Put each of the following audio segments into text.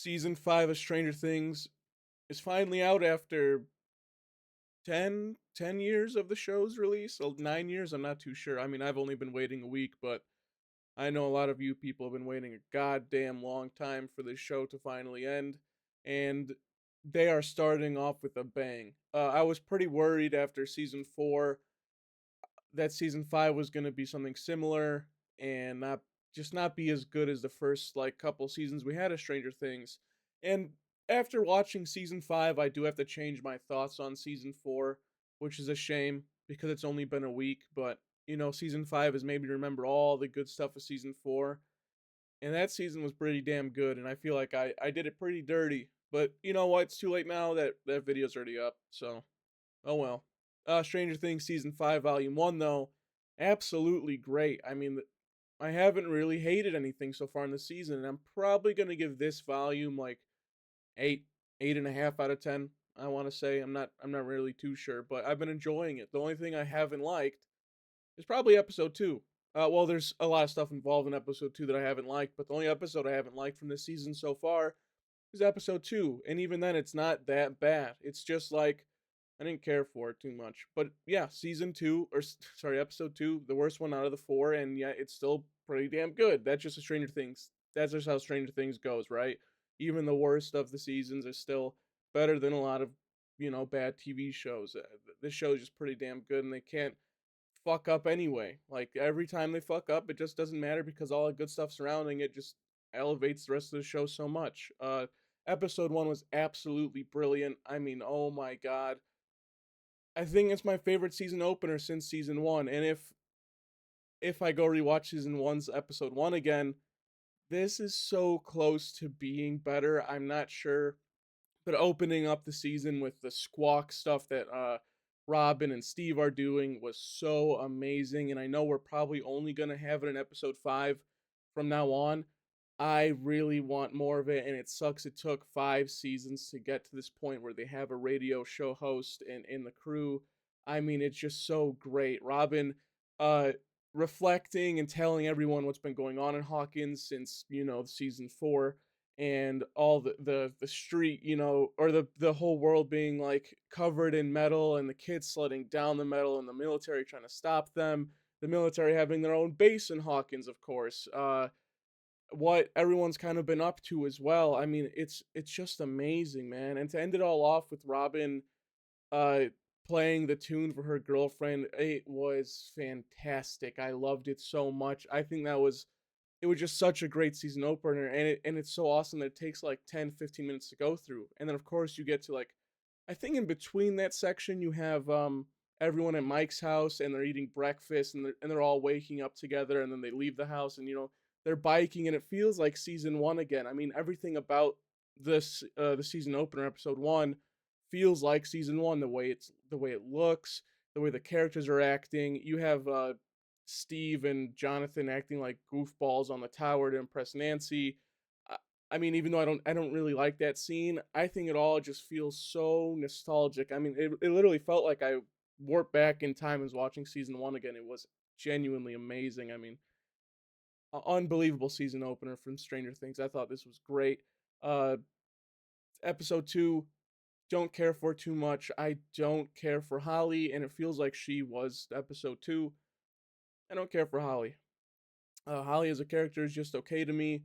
Season 5 of Stranger Things is finally out after 10 years of the show's release. So 9 years, I'm not too sure. I mean, I've only been waiting a week, but I know a lot of you people have been waiting a goddamn long time for this show to finally end, and they are starting off with a bang. I was pretty worried after season 4 that season 5 was going to be something similar and not be as good as the first like couple seasons we had of Stranger Things. And after watching season 5, I do have to change my thoughts on season 4, which is a shame because it's only been a week, but season 5 has made me remember all the good stuff of season 4, and that season was pretty damn good, and I feel like I did it pretty dirty. But you know what? It's too late now. That video's already up, so oh well. Stranger Things season 5 volume 1 though, absolutely great. I mean, I haven't really hated anything so far in the season, and I'm probably going to give this volume like 8, 8.5 out of 10. I want to say I'm not really too sure, but I've been enjoying it. The only thing I haven't liked is probably episode 2. Well, there's a lot of stuff involved in episode 2 that I haven't liked, but the only episode I haven't liked from this season so far is episode 2, and even then it's not that bad. It's just like I didn't care for it too much. But yeah, season 2 or sorry, episode 2, the worst one out of the 4, and yeah, it's still pretty damn good. That's just a Stranger Things. That's just how Stranger Things goes, right? Even the worst of the seasons are still better than a lot of, bad TV shows. This show is just pretty damn good, and they can't fuck up anyway. Like every time they fuck up, it just doesn't matter because all the good stuff surrounding it just elevates the rest of the show so much. Episode 1 was absolutely brilliant. I mean, oh my god. I think it's my favorite season opener since season 1, and if I go rewatch season one's episode 1 again, this is so close to being better. I'm not sure, but opening up the season with the squawk stuff that Robin and Steve are doing was so amazing, and I know we're probably only going to have it in episode 5 from now on. I really want more of it, and it sucks it took 5 seasons to get to this point where they have a radio show host and in the crew. I mean, it's just so great. Robin uh reflecting and telling everyone what's been going on in Hawkins since, season 4, and all the street, or the whole world being like covered in metal, and the kids sledding down the metal, and the military trying to stop them, the military having their own base in Hawkins, of course. What everyone's kind of been up to as well. I mean, it's just amazing, man. And to end it all off with Robin uh playing the tune for her girlfriend, it was fantastic. I loved it so much. I think it was just such a great season opener, and it's so awesome that it takes like 10, 15 minutes to go through. And then of course you get to like, I think in between that section you have everyone at Mike's house, and they're eating breakfast, and they're all waking up together, and then they leave the house, and they're biking, and it feels like season 1 again. I mean, everything about this the season opener episode 1 feels like season 1, the way it looks, the way the characters are acting. You have Steve and Jonathan acting like goofballs on the tower to impress Nancy. I, I mean, even though I don't really like that scene, I think it all just feels so nostalgic. I mean, it literally felt like I warped back in time and was watching season 1 again. It was genuinely amazing. I mean, unbelievable season opener from Stranger Things. I thought this was great. Uh, episode 2, don't care for too much. I don't care for Holly, and it feels like she was episode 2. I don't care for Holly. Holly as a character is just okay to me.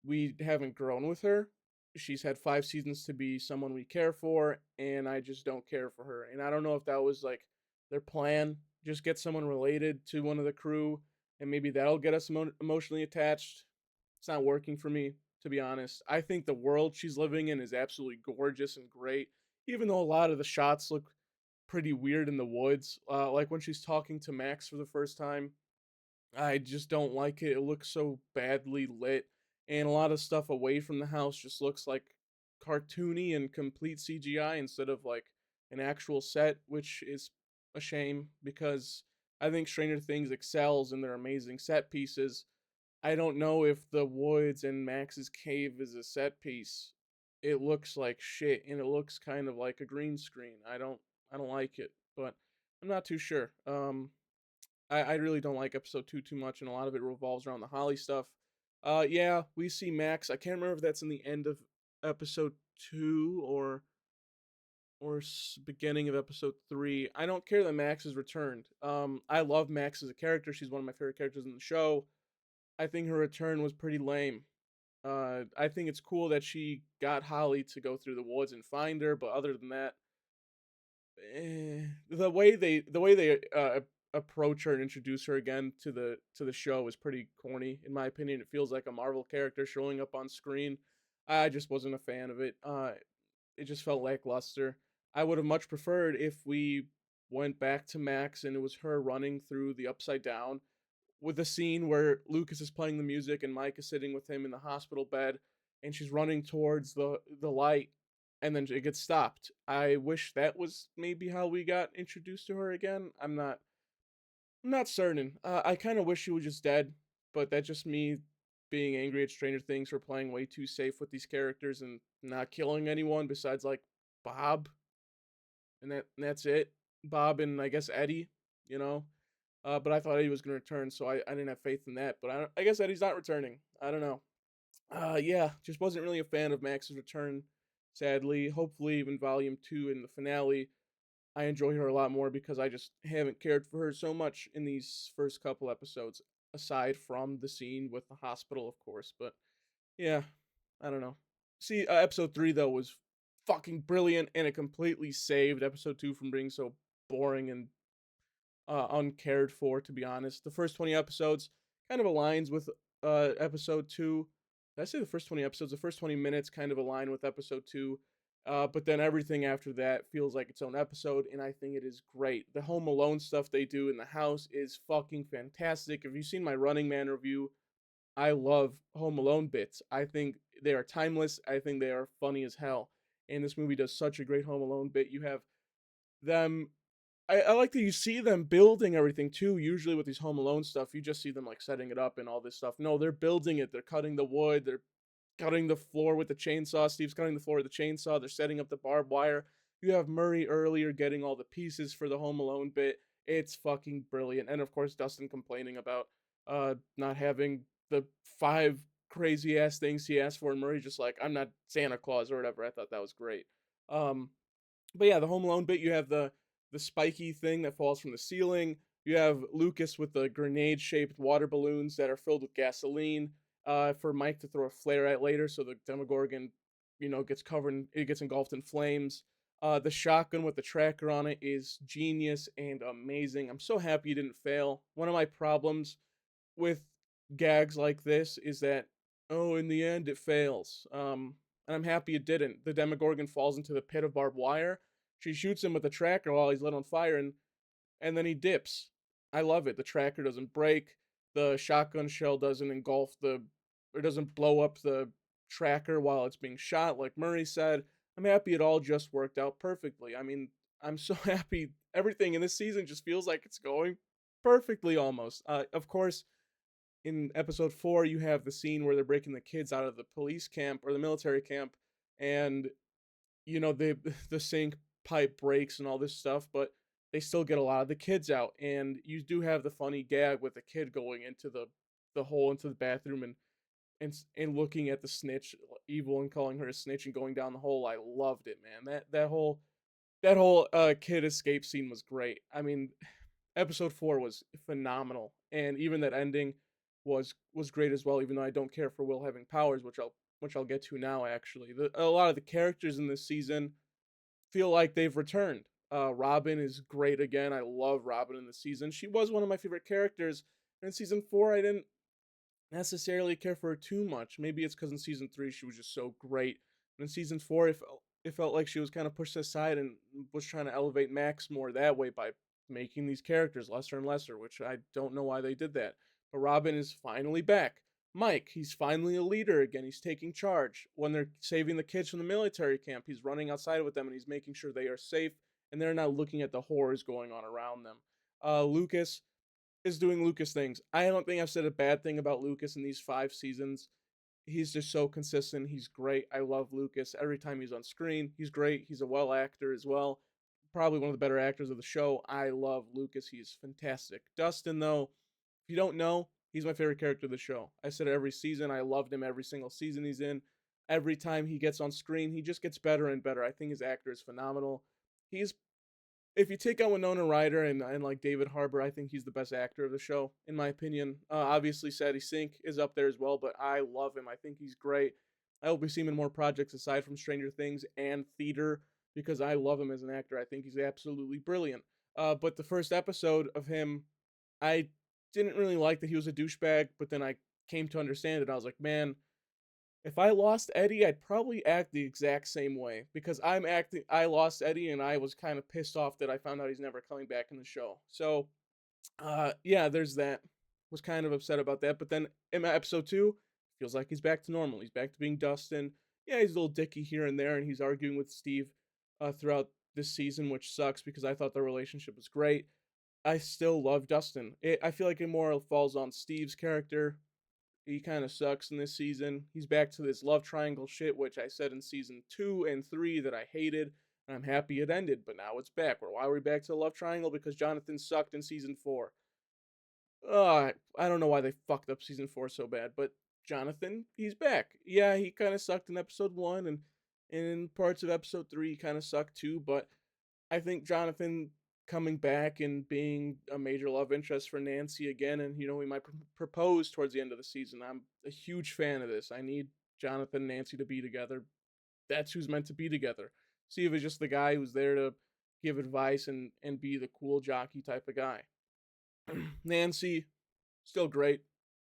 We haven't grown with her. She's had 5 seasons to be someone we care for, and I just don't care for her. And I don't know if that was like their plan. Just get someone related to one of the crew, and maybe that'll get us emotionally attached. It's not working for me, to be honest. I think the world she's living in is absolutely gorgeous and great, even though a lot of the shots look pretty weird in the woods. Like when she's talking to Max for the first time, I just don't like it. It looks so badly lit, and a lot of stuff away from the house just looks like cartoony and complete CGI instead of like an actual set, which is a shame because I think Stranger Things excels in their amazing set pieces. I don't know if the woods and Max's cave is a set piece. It looks like shit, and it looks kind of like a green screen. I don't like it, but I'm not too sure. I really don't like episode 2 too much, and a lot of it revolves around the Holly stuff. Yeah, we see Max. I can't remember if that's in the end of episode 2 or beginning of episode 3. I don't care that Max has returned. I love Max as a character. She's one of my favorite characters in the show. I think her return was pretty lame. I think it's cool that she got Holly to go through the woods and find her, but other than that, the way they approach her and introduce her again to the show is pretty corny in my opinion. It feels like a Marvel character showing up on screen. I just wasn't a fan of it. It just felt lackluster. I would have much preferred if we went back to Max and it was her running through the Upside Down with a scene where Lucas is playing the music and Mike is sitting with him in the hospital bed and she's running towards the light and then it gets stopped. I wish that was maybe how we got introduced to her again. I'm not certain. I kind of wish she was just dead, but that's just me being angry at Stranger Things for playing way too safe with these characters and not killing anyone besides like Bob, and that's it. Bob and I guess Eddie, you know. But I thought Eddie was gonna return, so I didn't have faith in that. But I guess Eddie's not returning. I don't know. Yeah, just wasn't really a fan of Max's return. Sadly, hopefully, in Volume 2 in the finale, I enjoy her a lot more because I just haven't cared for her so much in these first couple episodes, aside from the scene with the hospital, of course. But yeah, I don't know. See, episode 3 though was fucking brilliant, and it completely saved episode 2 from being so boring and uncared for. To be honest, the first 20 episodes kind of aligns with episode 2. Did I say the first 20 episodes? The first 20 minutes kind of align with episode 2. But then everything after that feels like its own episode, and I think it is great. The Home Alone stuff they do in the house is fucking fantastic. If you've seen my Running Man review, I love Home Alone bits. I think they are timeless. I think they are funny as hell. And this movie does such a great Home Alone bit. You have them. I like that you see them building everything too. Usually with these Home Alone stuff, you just see them like setting it up and all this stuff. No, they're building it. They're cutting the wood. They're cutting the floor with the chainsaw. Steve's cutting the floor with the chainsaw. They're setting up the barbed wire. You have Murray earlier getting all the pieces for the Home Alone bit. It's fucking brilliant. And of course, Dustin complaining about not having the 5 crazy ass things he asked for, and Murray just like, I'm not Santa Claus or whatever. I thought that was great. Um, but yeah, the Home Alone bit, you have the spiky thing that falls from the ceiling. You have Lucas with the grenade shaped water balloons that are filled with gasoline for Mike to throw a flare at later, so the Demogorgon, gets covered, it gets engulfed in flames. The shotgun with the tracker on it is genius and amazing. I'm so happy it didn't fail. One of my problems with gags like this is that, oh, in the end it fails. And I'm happy it didn't. The Demogorgon falls into the pit of barbed wire. She shoots him with a tracker while he's lit on fire, and then he dips. I love it. The tracker doesn't break. The shotgun shell doesn't or doesn't blow up the tracker while it's being shot, like Murray said. I'm happy it all just worked out perfectly. I mean, I'm so happy. Everything in this season just feels like it's going perfectly almost. Of course, in episode 4 you have the scene where they're breaking the kids out of the police camp or the military camp, and the the sink pipe breaks and all this stuff, but they still get a lot of the kids out, and you do have the funny gag with the kid going into the hole into the bathroom and looking at the snitch evil and calling her a snitch and going down the hole. I loved it, man. That whole kid escape scene was great. I mean, episode 4 was phenomenal, and even that ending was great as well. Even though I don't care for Will having powers, which I'll get to now. Actually, a lot of the characters in this season feel like they've returned. Robin is great again. I love Robin in the season. She was one of my favorite characters. And in season 4, I didn't necessarily care for her too much. Maybe it's because in season 3 she was just so great. And in season 4, it felt like she was kind of pushed aside and was trying to elevate Max more that way by making these characters lesser and lesser, which I don't know why they did that. But Robin is finally back. Mike, he's finally a leader again. He's taking charge. When they're saving the kids from the military camp, he's running outside with them and he's making sure they are safe and they're not looking at the horrors going on around them. Lucas is doing Lucas things. I don't think I've said a bad thing about Lucas in these 5 seasons. He's just so consistent. He's great. I love Lucas. Every time he's on screen, he's great. He's a well actor as well. Probably one of the better actors of the show. I love Lucas. He's fantastic. Dustin, though, if you don't know, he's my favorite character of the show. I said it every season. I loved him every single season he's in. every time he gets on screen, he just gets better and better. I think his actor is phenomenal. He's If you take out Winona Ryder and like David Harbour, I think he's the best actor of the show, in my opinion. Obviously, Sadie Sink is up there as well, but I love him. I think he's great. I hope we see him in more projects aside from Stranger Things and theater because I love him as an actor. I think he's absolutely brilliant. But the first episode of him, I didn't really like that he was a douchebag, but then I came to understand it. I was like, man, if I lost Eddie, I'd probably act the exact same way because I lost Eddie and I was kind of pissed off that I found out he's never coming back in the show. So, yeah, there's that. Was kind of upset about that, but then in episode 2, feels like he's back to normal. He's back to being Dustin. Yeah, he's a little dicky here and there and he's arguing with Steve throughout this season, which sucks because I thought their relationship was great. I still love Dustin. I feel like it more falls on Steve's character. He kind of sucks in this season. He's back to this love triangle shit, which I said in season 2 and 3 that I hated, and I'm happy it ended. But now it's back. Why are we back to the love triangle? Because Jonathan sucked in season 4. I don't know why they fucked up season 4 so bad, but Jonathan, he's back. Yeah, he kind of sucked in episode 1, and in parts of episode 3, he kind of sucked too. But I think Jonathan coming back and being a major love interest for Nancy again, and he might propose towards the end of the season. I'm a huge fan of this. I need Jonathan and Nancy to be together. That's who's meant to be together. Steve is just the guy who's there to give advice and be the cool jockey type of guy. Nancy, still great.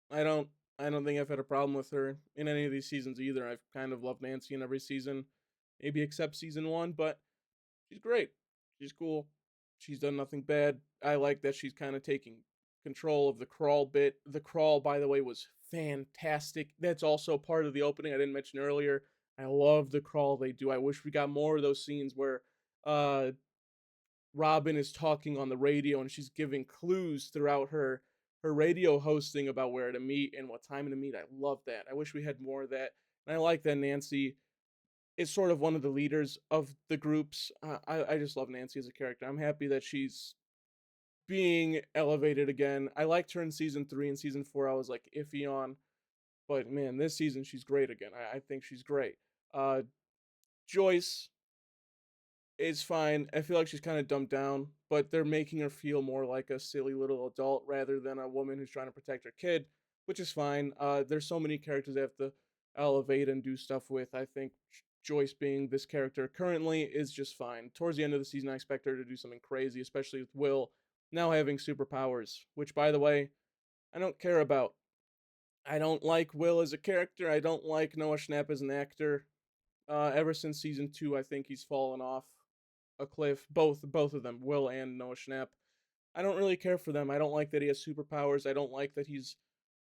I don't I don't think I've had a problem with her in any of these seasons either. I've kind of loved Nancy in every season, maybe except season 1, but she's great. She's cool. She's done nothing bad. I like that she's kind of taking control of the crawl bit. The crawl, by the way, was fantastic. That's also part of the opening I didn't mention earlier. I love the crawl they do. I wish we got more of those scenes where uh Robin is talking on the radio and she's giving clues throughout her radio hosting about where to meet and what time to meet. I love that. I wish we had more of that. And I like that Nancy is sort of one of the leaders of the groups. I just love Nancy as a character. I'm happy that she's being elevated again. I liked her in season 3 and season 4. I was like iffy on, but man, this season she's great again. I think she's great. Uh, Joyce is fine. I feel like she's kind of dumbed down, but they're making her feel more like a silly little adult rather than a woman who's trying to protect her kid, which is fine. There's so many characters they have to elevate and do stuff with. I think Joyce being this character currently is just fine. Towards the end of the season, I expect her to do something crazy, especially with Will now having superpowers, which, by the way, I don't care about. I don't like Will as a character. I don't like Noah Schnapp as an actor. Ever since season 2, I think he's fallen off a cliff. Both of them, Will and Noah Schnapp. I don't really care for them. I don't like that he has superpowers. I don't like that he's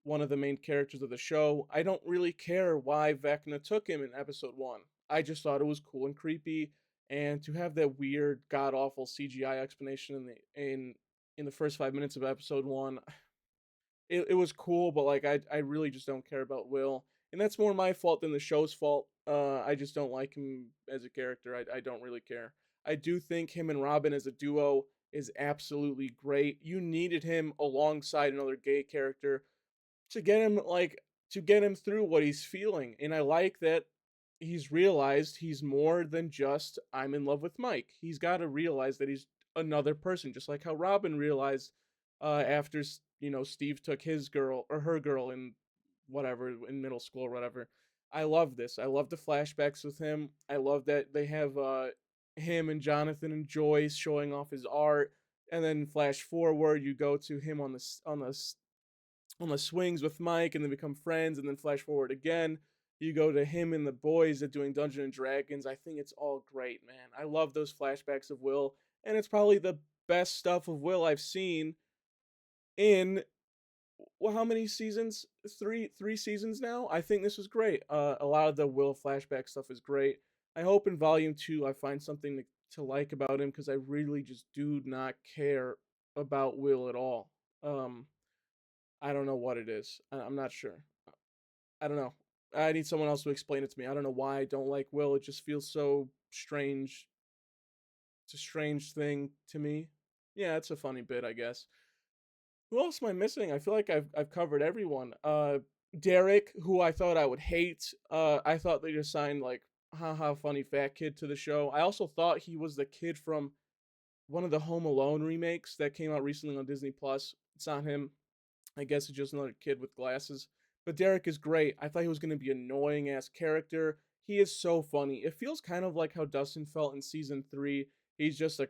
one of the main characters of the show. I don't really care why Vecna took him in episode 1. I just thought it was cool and creepy, and to have that weird, god awful CGI explanation in the first 5 minutes of episode 1, it was cool, but like I really just don't care about Will, and that's more my fault than the show's fault. I just don't like him as a character. I don't really care. I do think him and Robin as a duo is absolutely great. You needed him alongside another gay character to get him to get him through what he's feeling. And I like that he's realized he's more than just I'm in love with Mike. He's got to realize that he's another person, just like how Robin realized after Steve took his girl or her girl in whatever in middle school or whatever. I love this. I love the flashbacks with him. I love that they have him and Jonathan and Joyce showing off his art, and then flash forward, you go to him on the swings with Mike, and then become friends, and then flash forward again. You go to him and the boys at doing Dungeons and Dragons. I think it's all great, man. I love those flashbacks of Will, and it's probably the best stuff of Will I've seen in well, how many seasons? Three seasons now. I think this was great. A lot of the Will flashback stuff is great. I hope in volume 2 I find something to like about him because I really just do not care about Will at all. Um, I don't know what it is. I'm not sure. I don't know. I need someone else to explain it to me. I don't know why I don't like Will. It just feels so strange. It's a strange thing to me. Yeah, it's a funny bit, I guess. Who else am I missing? I feel like I've covered everyone. Derek, who I thought I would hate. I thought they just signed like haha funny fat kid to the show. I also thought he was the kid from one of the Home Alone remakes that came out recently on Disney Plus. It's not him. I guess it's just another kid with glasses. But Derek is great. I thought he was going to be an annoying ass character. He is so funny. It feels kind of like how Dustin felt in season 3. He's just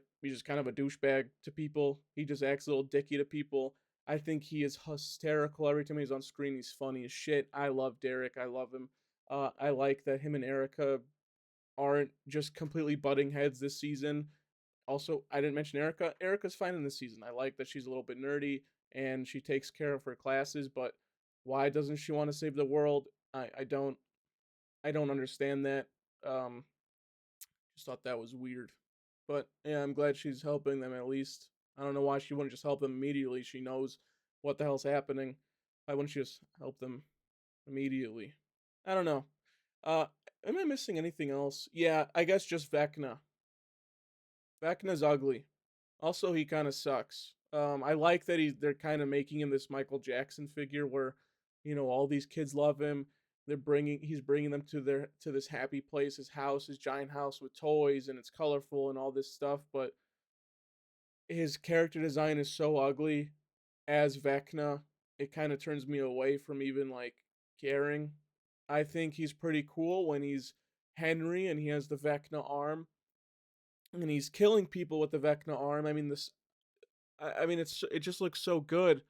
kind of a douchebag to people. He just acts a little dicky to people. I think he is hysterical every time he's on screen. He's funny as shit. I love Derek. I love him. I like that him and Erica aren't just completely butting heads this season. Also, I didn't mention Erica. Erica's fine in this season. I like that she's a little bit nerdy and she takes care of her classes, but why doesn't she want to save the world? I don't understand that. Um just thought that was weird. But yeah, I'm glad she's helping them at least. I don't know why she wouldn't just help them immediately. She knows what the hell's happening. Why wouldn't she just help them immediately? I don't know. Uh am I missing anything else? Yeah, I guess just Vecna. Vecna's ugly. Also, he kind of sucks. I like that they're kind of making him this Michael Jackson figure where, all these kids love him. He's bringing them to this happy place, his house, his giant house with toys, and it's colorful and all this stuff. But his character design is so ugly as Vecna. It kind of turns me away from even like caring. I think he's pretty cool when he's Henry and he has the Vecna arm and he's killing people with the Vecna arm. I mean, it just looks so good.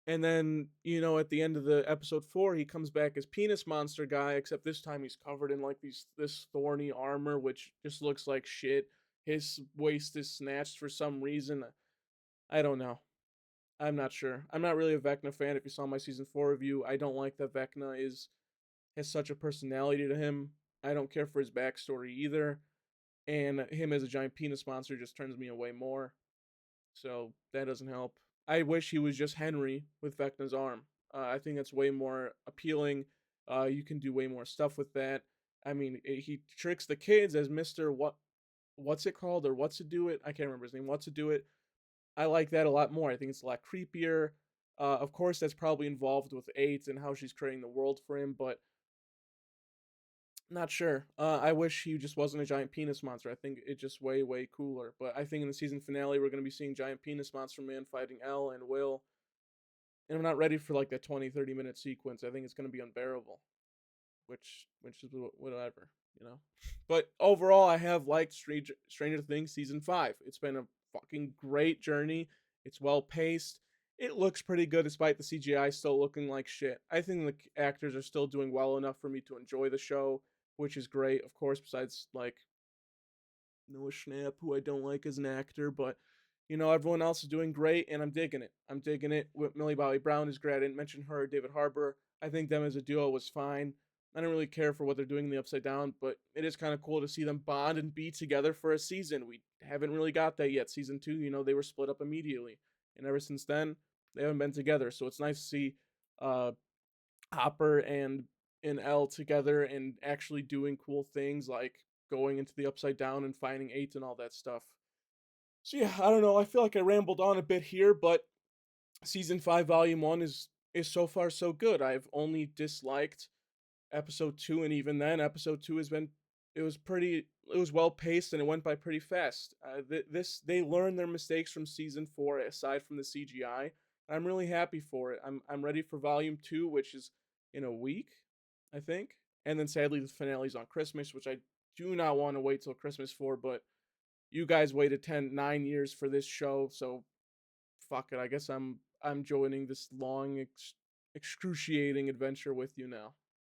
And then, at the end of the episode 4, he comes back as Penis Monster guy, except this time he's covered in like this thorny armor, which just looks like shit. His waist is snatched for some reason. I don't know. I'm not sure. I'm not really a Vecna fan. If you saw my season 4 review, I don't like that Vecna has such a personality to him. I don't care for his backstory either. And him as a giant penis monster just turns me away more. So that doesn't help. I wish he was just Henry with Vecna's arm. I think that's way more appealing. You can do way more stuff with that. I mean, he tricks the kids as Mister what's it called or what's to do it. I can't remember his name. What's to do it. I like that a lot more. I think it's a lot creepier. Of course, that's probably involved with Eight and how she's creating the world for him, but not sure. I wish he just wasn't a giant penis monster. I think it's just way, way cooler. But I think in the season finale, we're going to be seeing giant penis monster man fighting Elle and Will. And I'm not ready for like that 20, 30-minute sequence. I think it's going to be unbearable, which is whatever, you know? But overall, I have liked Stranger Things season 5. It's been a fucking great journey. It's well paced. It looks pretty good despite the CGI still looking like shit. I think the actors are still doing well enough for me to enjoy the show, which is great, of course, besides like Noah Schnapp, who I don't like as an actor, but everyone else is doing great, and I'm digging it. I'm digging it. With Millie Bobby Brown is great. I didn't mention her, David Harbour. I think them as a duo was fine. I don't really care for what they're doing in the Upside Down, but it is kind of cool to see them bond and be together for a season. We haven't really got that yet. Season 2, they were split up immediately, and ever since then, they haven't been together. So it's nice to see uh, Hopper and Elle together and actually doing cool things like going into the Upside Down and finding Eight and all that stuff. So yeah, I don't know. I feel like I rambled on a bit here, but season 5 volume 1 is so far so good. I've only disliked episode 2, and even then episode 2 has been it was well paced and it went by pretty fast. They learned their mistakes from season 4 aside from the CGI. I'm really happy for it. I'm ready for volume 2, which is in a week, I think. And then sadly the finale's on Christmas, which I do not want to wait till Christmas for, but you guys waited 9 years for this show, so fuck it. I guess I'm joining this long excruciating adventure with you now.